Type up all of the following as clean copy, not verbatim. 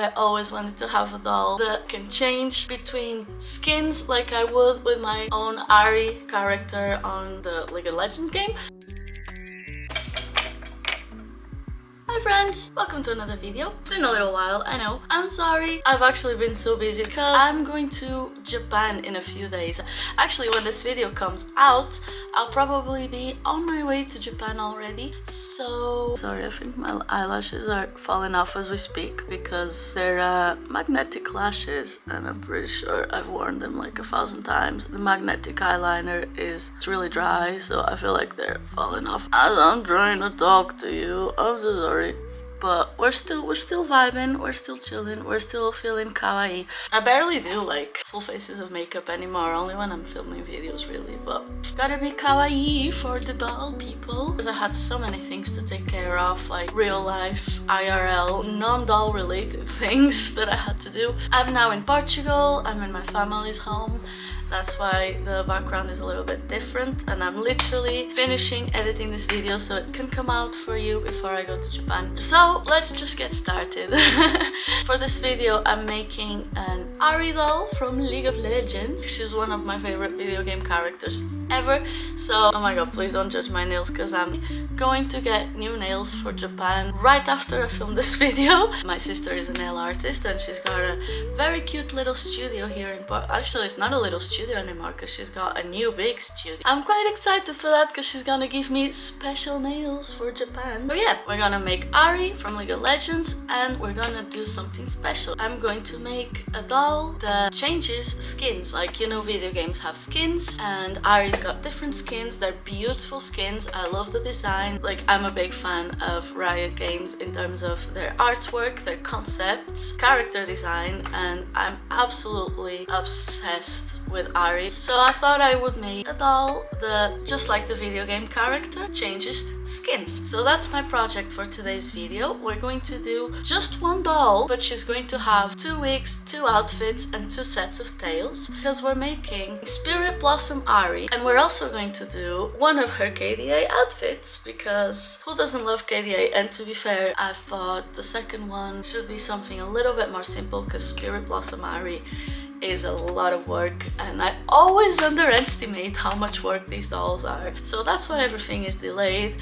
I always wanted to have a doll that can change between skins like I would with my own Ahri character on the League of Legends game. Hi friends, welcome to another video. It's been a little while, I know. I'm sorry, I've actually been so busy because I'm going to Japan in a few days. Actually, when this video comes out, I'll probably be on my way to Japan already. So, sorry, I think my eyelashes are falling off as we speak because they're magnetic lashes and I'm pretty sure I've worn them like 1,000 times. The magnetic eyeliner is really dry, so I feel like they're falling off as I'm trying to talk to you. I'm so sorry. But we're still vibing, we're still chilling, we're still feeling kawaii. I barely do like full faces of makeup anymore, only when I'm filming videos really, but gotta be kawaii for the doll people. Because I had so many things to take care of, like real life, IRL, non-doll related things that I had to do. I'm now in Portugal, I'm in my family's home. That's why the background is a little bit different, and I'm literally finishing editing this video so it can come out for you before I go to Japan. So let's just get started. For this video I'm making an Ahri doll from League of Legends. She's one of my favorite video game characters ever. So, oh my god, please don't judge my nails because I'm going to get new nails for Japan right after I film this video. My sister is a nail artist and she's got a very cute little studio here in Actually, it's not a little studio anymore because she's got a new big studio. I'm quite excited for that because she's gonna give me special nails for Japan. So yeah, we're gonna make Ahri from League of Legends and we're gonna do something special. I'm going to make a doll that changes skins. Like, you know, video games have skins and Ahri's got different skins. They're beautiful skins. I love the design. Like, I'm a big fan of Riot Games in terms of their artwork, their concepts, character design, and I'm absolutely obsessed with Ahri. So I thought I would make a doll that, just like the video game character, changes skins. So that's my project for today's video. We're going to do just one doll, but she's going to have 2 wigs, 2 outfits, and 2 sets of tails because we're making Spirit Blossom Ahri, and we're also going to do one of her KDA outfits because who doesn't love KDA? And to be fair, I thought the second one should be something a little bit more simple because Spirit Blossom Ahri is a lot of work and I always underestimate how much work these dolls are. So that's why everything is delayed.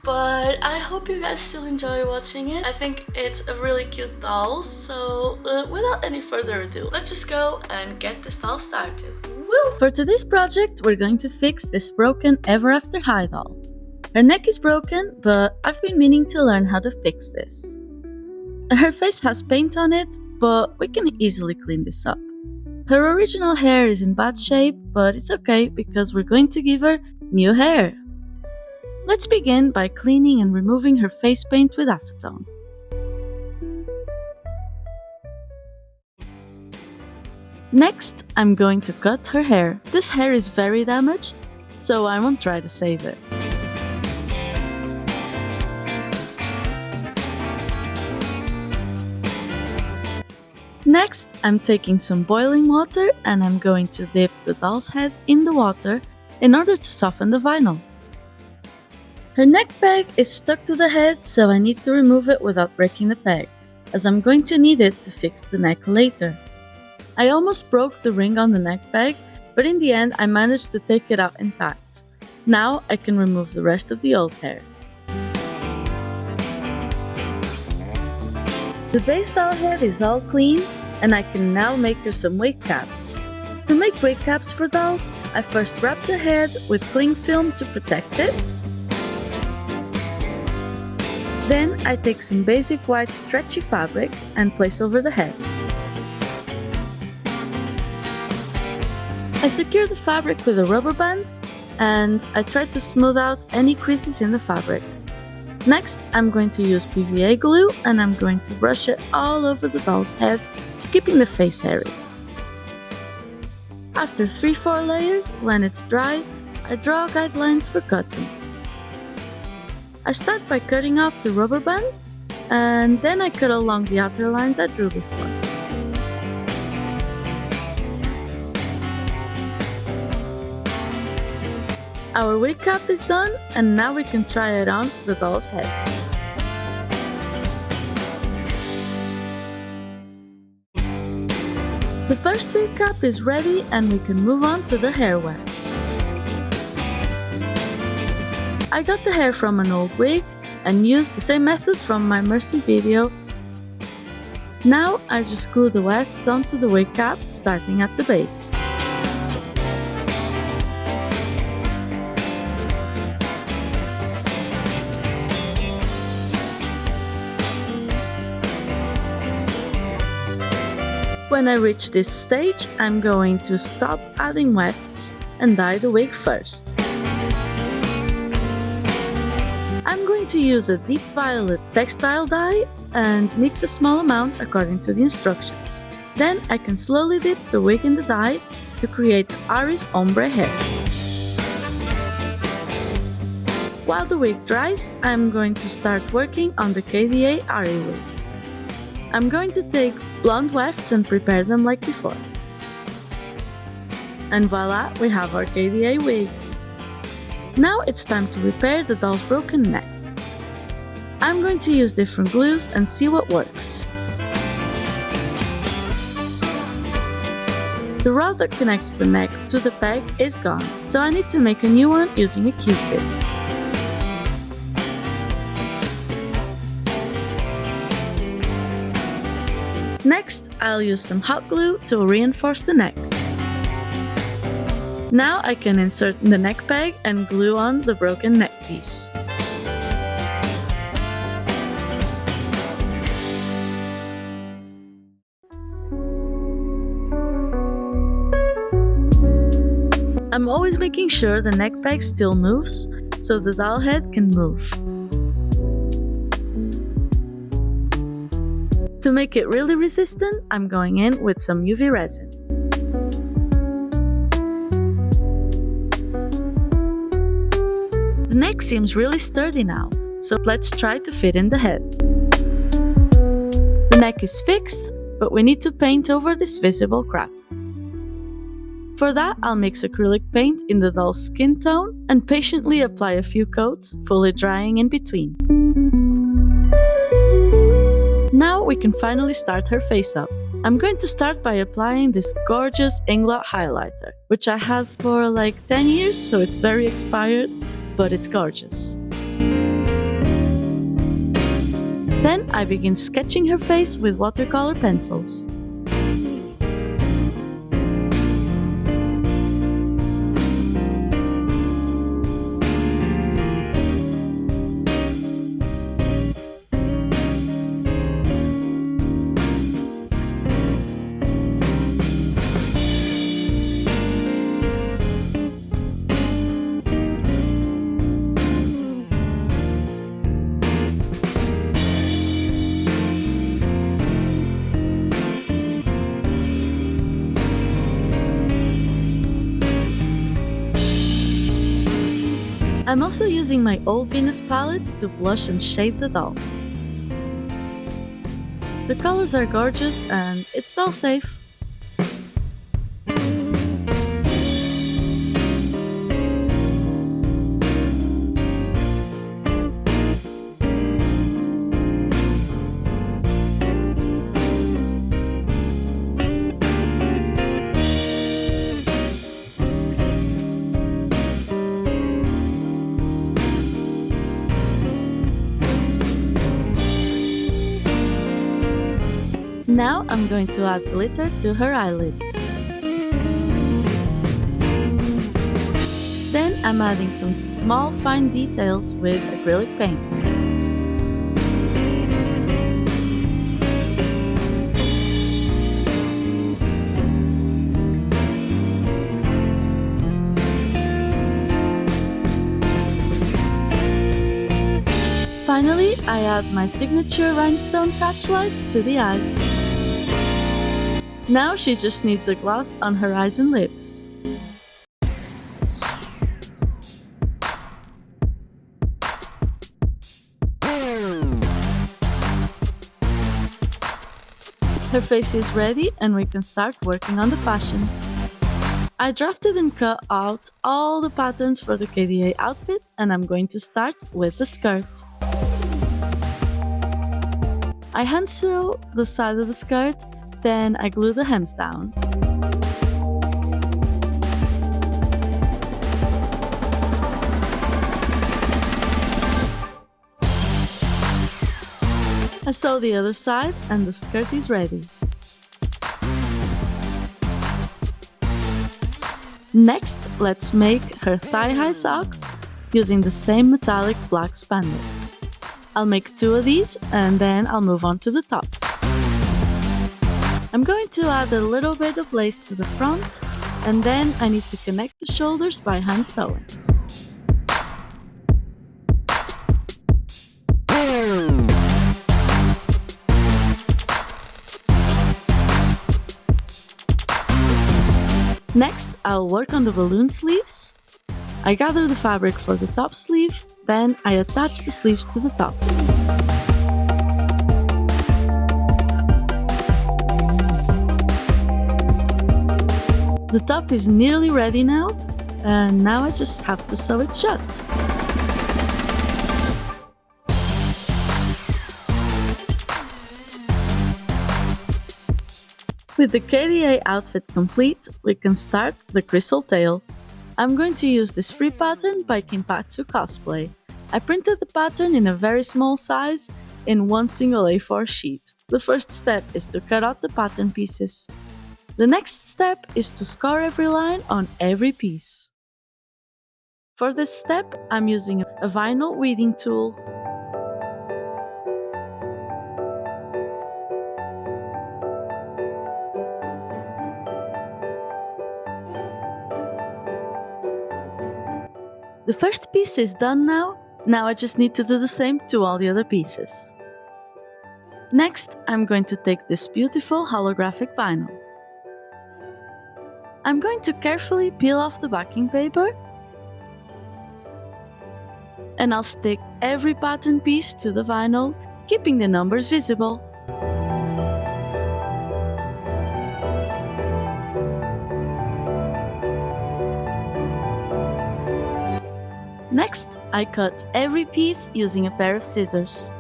But I hope you guys still enjoy watching it. I think it's a really cute doll. So without any further ado, let's just go and get this doll started. Woo! For today's project, we're going to fix this broken Ever After High doll. Her neck is broken, but I've been meaning to learn how to fix this. Her face has paint on it, but we can easily clean this up. Her original hair is in bad shape, but it's okay because we're going to give her new hair. Let's begin by cleaning and removing her face paint with acetone. Next, I'm going to cut her hair. This hair is very damaged, so I won't try to save it. Next, I'm taking some boiling water and I'm going to dip the doll's head in the water in order to soften the vinyl. Her neck peg is stuck to the head, so I need to remove it without breaking the peg, as I'm going to need it to fix the neck later. I almost broke the ring on the neck peg, but in the end I managed to take it out intact. Now I can remove the rest of the old hair. The base doll head is all clean, and I can now make her some wig caps. To make wig caps for dolls, I first wrap the head with cling film to protect it. Then I take some basic white stretchy fabric and place over the head. I secure the fabric with a rubber band and I try to smooth out any creases in the fabric. Next, I'm going to use PVA glue and I'm going to brush it all over the doll's head, skipping the face area. After 3-4 layers, when it's dry, I draw guidelines for cutting. I start by cutting off the rubber band and then I cut along the outer lines I drew before. Our wig cap is done and now we can try it on the doll's head. The first wig cap is ready and we can move on to the hair wefts. I got the hair from an old wig and used the same method from my Mercy video. Now I just glue the wefts onto the wig cap, starting at the base. When I reach this stage, I'm going to stop adding wefts and dye the wig first. I'm going to use a deep violet textile dye and mix a small amount according to the instructions. Then I can slowly dip the wig in the dye to create Ahri's ombre hair. While the wig dries, I'm going to start working on the KDA Ahri wig. I'm going to take blonde wefts and prepare them like before. And voila, we have our KDA wig. Now it's time to repair the doll's broken neck. I'm going to use different glues and see what works. The rod that connects the neck to the peg is gone, so I need to make a new one using a Q-tip. Next, I'll use some hot glue to reinforce the neck. Now I can insert the neck peg and glue on the broken neck piece. I'm always making sure the neck peg still moves, so the doll head can move. To make it really resistant, I'm going in with some UV resin. The neck seems really sturdy now, so let's try to fit in the head. The neck is fixed, but we need to paint over this visible crack. For that, I'll mix acrylic paint in the doll's skin tone and patiently apply a few coats, fully drying in between. Now we can finally start her face up. I'm going to start by applying this gorgeous Inglot highlighter, which I had for like 10 years, so it's very expired, but it's gorgeous. Then I begin sketching her face with watercolor pencils. I'm also using my old Venus palette to blush and shade the doll. The colors are gorgeous and it's doll safe. Now I'm going to add glitter to her eyelids. Then I'm adding some small fine details with acrylic paint. Finally, I add my signature rhinestone catchlight to the eyes. Now she just needs a gloss on her eyes and lips. Her face is ready and we can start working on the fashions. I drafted and cut out all the patterns for the KDA outfit and I'm going to start with the skirt. I hand sew the side of the skirt, Then I glue the hems down. I sew the other side and the skirt is ready. Next, let's make her thigh-high socks using the same metallic black spandex. I'll make 2 of these and then I'll move on to the top. I'm going to add a little bit of lace to the front and then I need to connect the shoulders by hand sewing. Next, I'll work on the balloon sleeves. I gather the fabric for the top sleeve, then I attach the sleeves to the top. The top is nearly ready now, and now I just have to sew it shut. With the KDA outfit complete, we can start the crystal tail. I'm going to use this free pattern by Kimpatsu Cosplay. I printed the pattern in a very small size in one single A4 sheet. The first step is to cut out the pattern pieces. The next step is to score every line on every piece. For this step, I'm using a vinyl weeding tool. The first piece is done now. Now I just need to do the same to all the other pieces. Next, I'm going to take this beautiful holographic vinyl. I'm going to carefully peel off the backing paper, and I'll stick every pattern piece to the vinyl, keeping the numbers visible. Next, I cut every piece using a pair of scissors.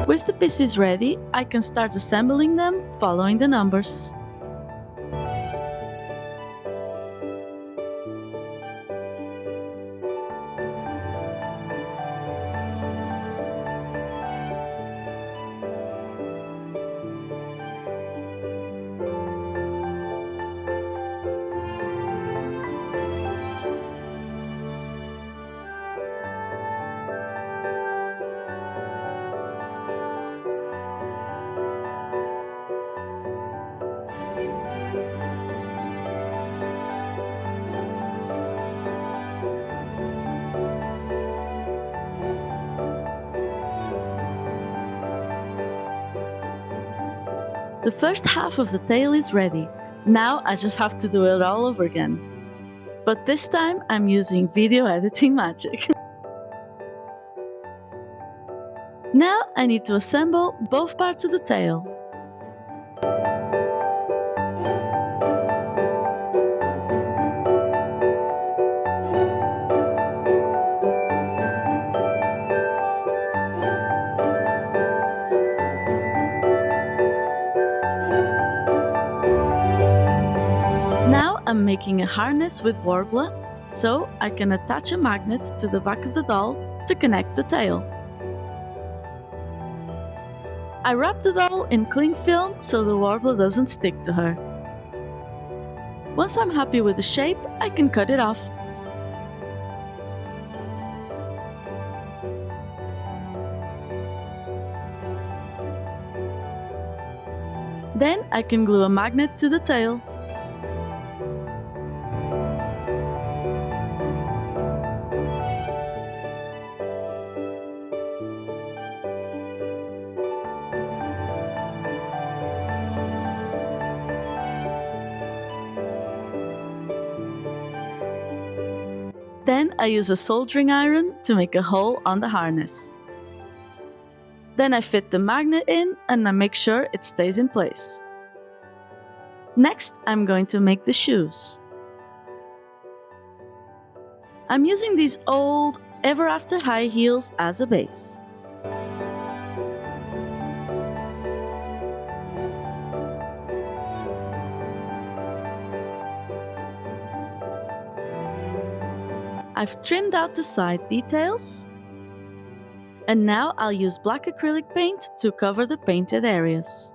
With the pieces ready, I can start assembling them following the numbers. The first half of the tail is ready. Now I just have to do it all over again. But this time I'm using video editing magic. Now I need to assemble both parts of the tail. Now I'm making a harness with warbler, so I can attach a magnet to the back of the doll to connect the tail. I wrap the doll in cling film so the warbler doesn't stick to her. Once I'm happy with the shape, I can cut it off. Then I can glue a magnet to the tail. Then I use a soldering iron to make a hole on the harness. Then I fit the magnet in and I make sure it stays in place. Next, I'm going to make the shoes. I'm using these old ever after high heels as a base. I've trimmed out the side details, and now I'll use black acrylic paint to cover the painted areas.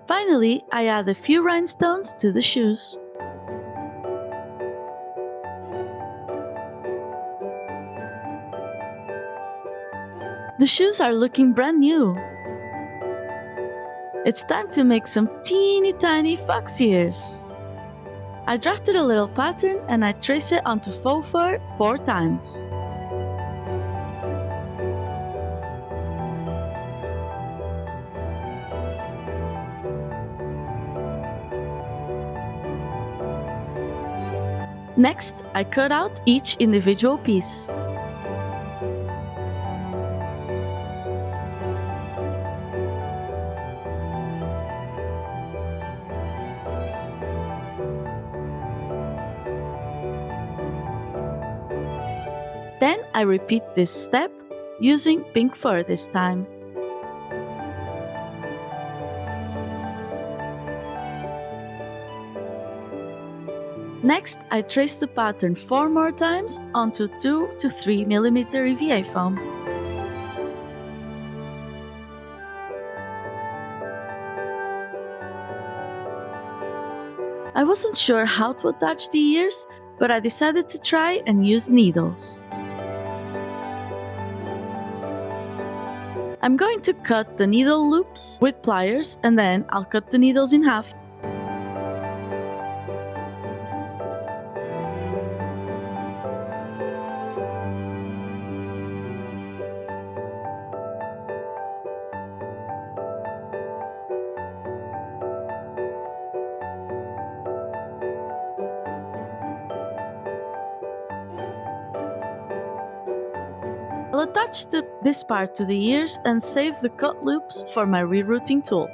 Finally, I add a few rhinestones to the shoes. The shoes are looking brand new. It's time to make some teeny tiny fox ears. I drafted a little pattern and I trace it onto faux fur 4 times. Next, I cut out each individual piece. Then I repeat this step using pink fur this time. Next, I trace the pattern 4 more times onto 2 to 3 mm EVA foam. I wasn't sure how to attach the ears, but I decided to try and use needles. I'm going to cut the needle loops with pliers and then I'll cut the needles in half. I'll attach this part to the ears and save the cut loops for my rerouting tool.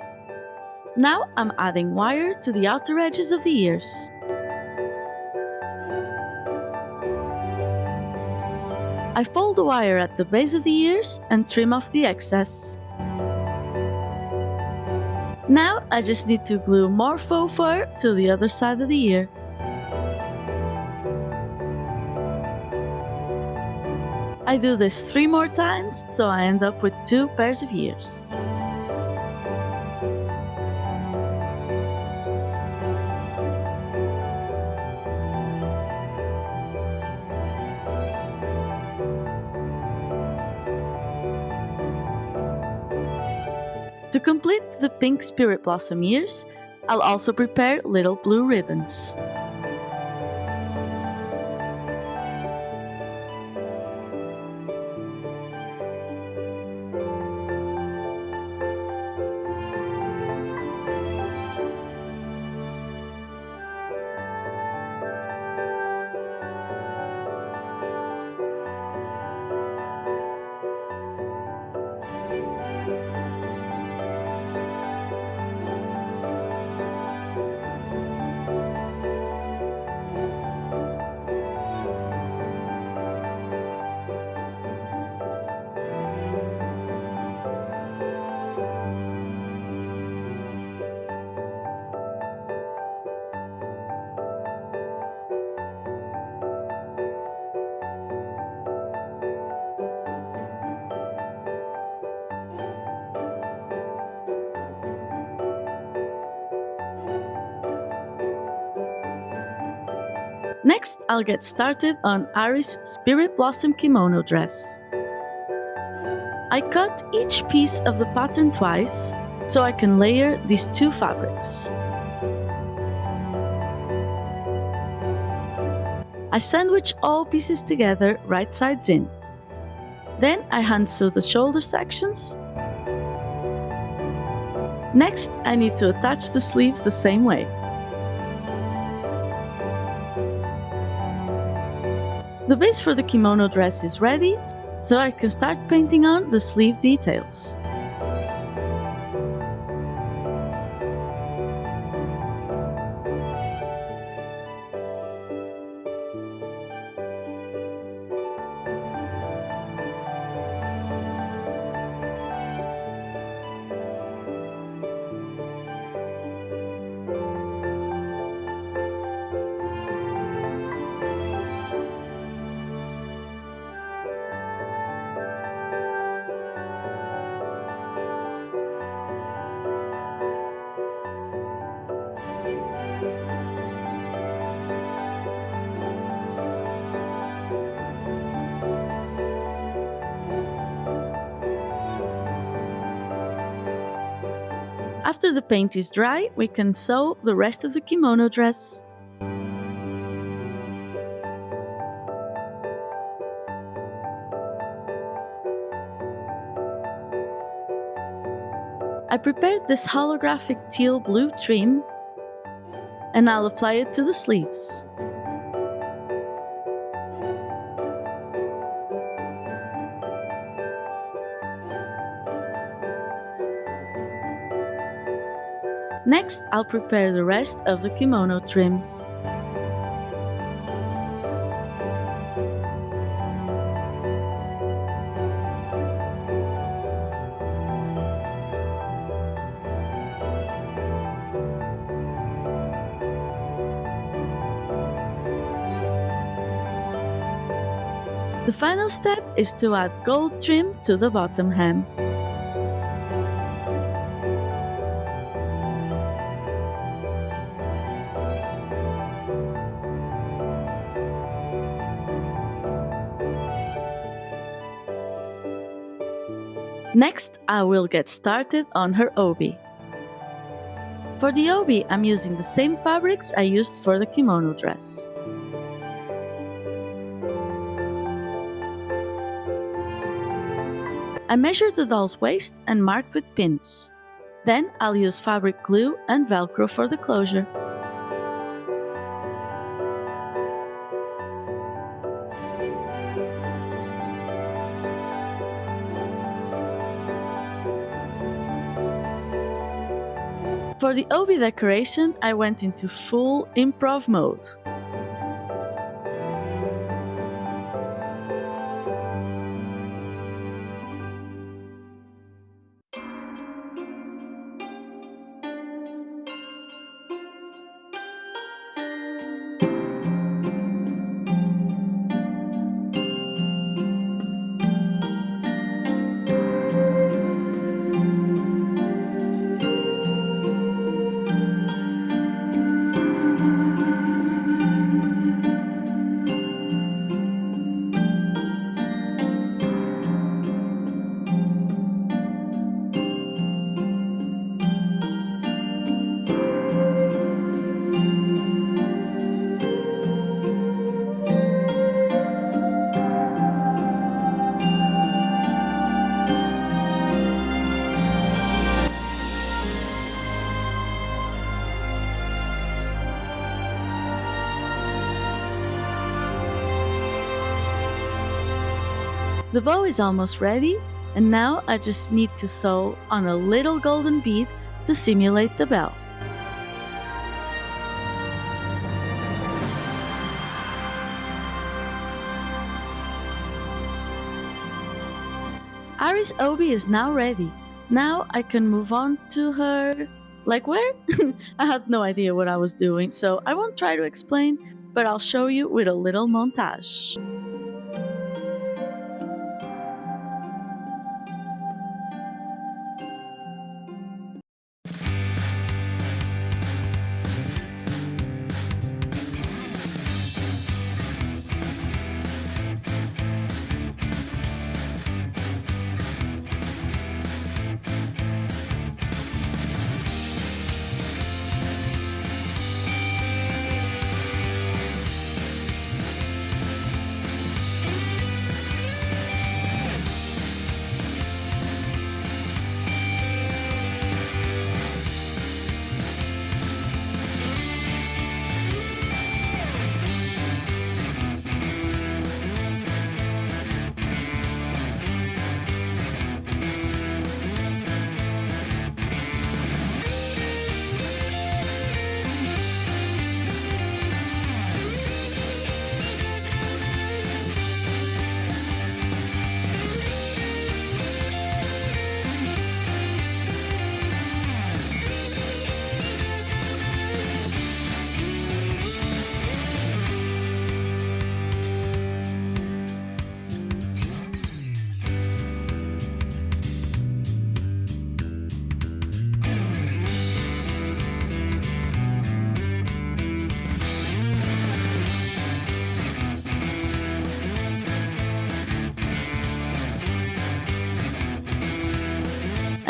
Now I'm adding wire to the outer edges of the ears. I fold the wire at the base of the ears and trim off the excess. Now I just need to glue more faux fur to the other side of the ear. I do this 3 more times, so I end up with 2 pairs of ears. To complete the pink spirit blossom ears, I'll also prepare little blue ribbons. Next, I'll get started on Ahri's Spirit Blossom kimono dress. I cut each piece of the pattern twice, so I can layer these 2 fabrics. I sandwich all pieces together right sides in. Then I hand sew the shoulder sections. Next, I need to attach the sleeves the same way. The base for the kimono dress is ready, so I can start painting on the sleeve details. After the paint is dry, we can sew the rest of the kimono dress. I prepared this holographic teal blue trim and I'll apply it to the sleeves. Next, I'll prepare the rest of the kimono trim. The final step is to add gold trim to the bottom hem. Next, I will get started on her obi. For the obi, I'm using the same fabrics I used for the kimono dress. I measured the doll's waist and marked with pins. Then I'll use fabric glue and Velcro for the closure. For the obi decoration, I went into full improv mode. The bow is almost ready, and now I just need to sew on a little golden bead to simulate the bell. Ahri's obi is now ready. Now I can move on to her... Like where? I had no idea what I was doing, so I won't try to explain, but I'll show you with a little montage.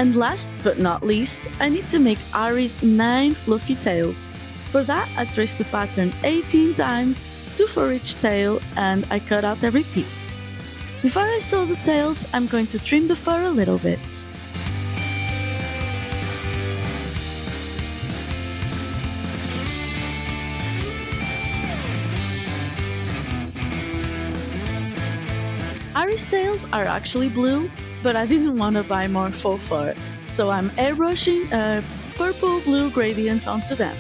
And last but not least, I need to make Ahri's 9 fluffy tails. For that, I traced the pattern 18 times, 2 for each tail, and I cut out every piece. Before I sew the tails, I'm going to trim the fur a little bit. Ahri's tails are actually blue, but I didn't want to buy more faux fur, so I'm airbrushing a purple-blue gradient onto them.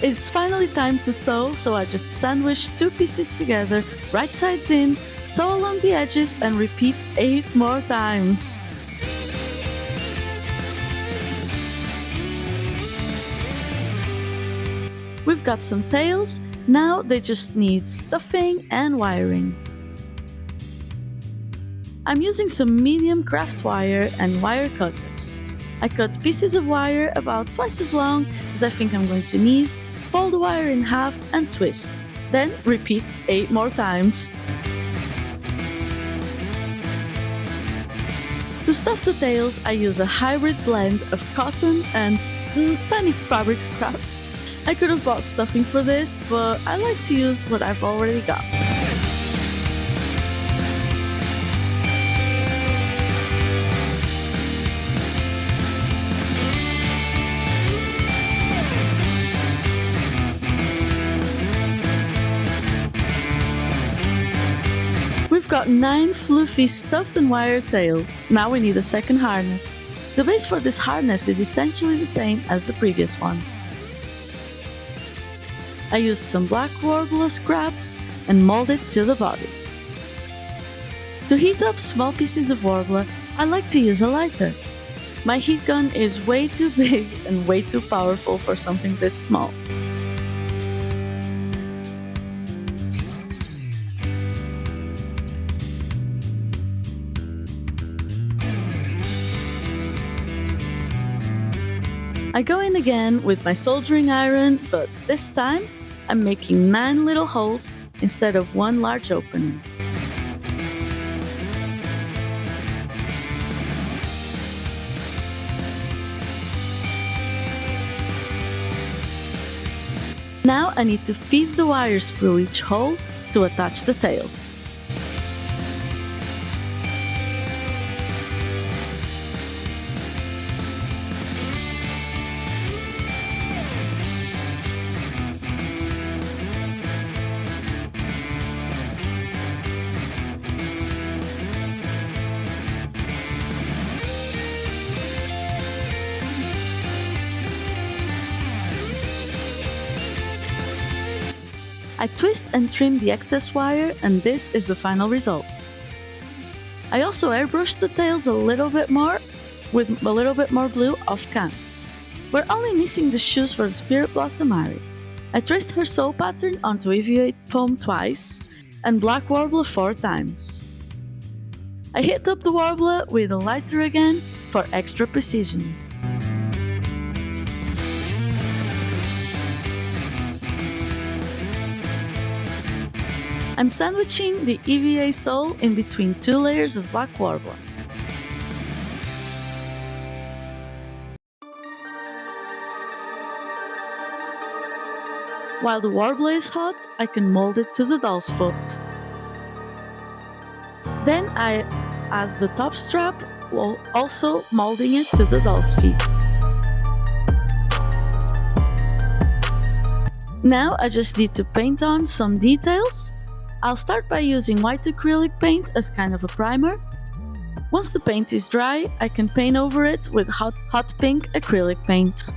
It's finally time to sew, so I just sandwich 2 pieces together, right sides in, sew along the edges and repeat 8 more times. We've got some tails, now they just need stuffing and wiring. I'm using some medium craft wire and wire cutters. I cut pieces of wire about twice as long as I think I'm going to need, fold the wire in half and twist, then repeat 8 more times. To stuff the tails, I use a hybrid blend of cotton and tiny fabric scraps. I could have bought stuffing for this, but I like to use what I've already got. We've got 9 fluffy stuffed and wired tails. Now we need a second harness. The base for this harness is essentially the same as the previous one. I used some black warbler scraps and molded to the body. To heat up small pieces of warbler, I like to use a lighter. My heat gun is way too big and way too powerful for something this small. I go in again with my soldering iron, but this time I'm making 9 little holes instead of 1 large opening. Now I need to feed the wires through each hole to attach the tails. I twist and trim the excess wire, and this is the final result. I also airbrushed the tails a little bit more with a little bit more blue off cam. We're only missing the shoes for the Spirit Blossom Ahri. I traced her sew pattern onto EVA foam twice and black warbler 4 times. I hit up the warbler with a lighter again for extra precision. I'm sandwiching the EVA sole in between 2 layers of black warbler. While the warbler is hot, I can mold it to the doll's foot. Then I add the top strap while also molding it to the doll's feet. Now I just need to paint on some details. I'll start by using white acrylic paint as kind of a primer. Once the paint is dry, I can paint over it with hot pink acrylic paint.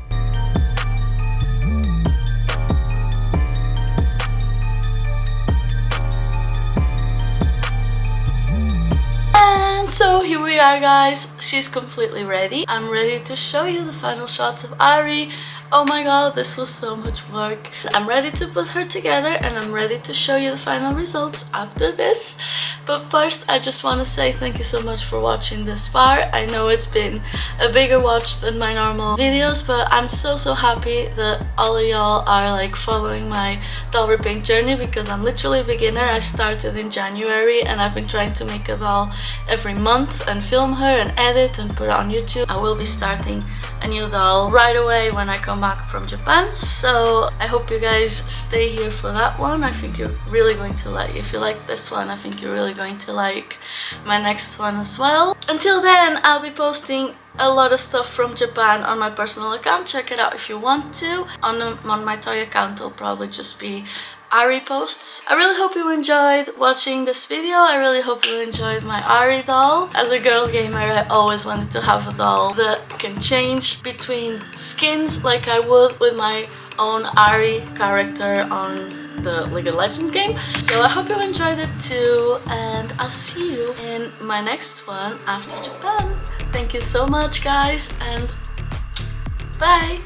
And so here we are, guys. She's completely ready. I'm ready to show you the final shots of Ahri. Oh my god, this was so much work. I'm ready to put her together and I'm ready to show you the final results after this. But first, I just want to say thank you so much for watching this far. I know it's been a bigger watch than my normal videos, but I'm so happy that all of y'all are like following my doll repaint journey, because I'm literally a beginner. I started in January and I've been trying to make a doll every month and film her and edit and put it on YouTube. I will be starting a new doll right away when I come back from Japan, so I hope you guys stay here for that one. I think you're really going to like, if you like this one, I think you're really going to like my next one as well. Until then, I'll be posting a lot of stuff from Japan on my personal account. Check it out if you want to. On my toy account, it'll probably just be Ahri posts. I really hope you enjoyed watching this video. I really hope you enjoyed my Ahri doll. As a girl gamer, I always wanted to have a doll that can change between skins like I would with my own Ahri character on the League of Legends game. So I hope you enjoyed it too, and I'll see you in my next one after Japan. Thank you so much, guys, and bye!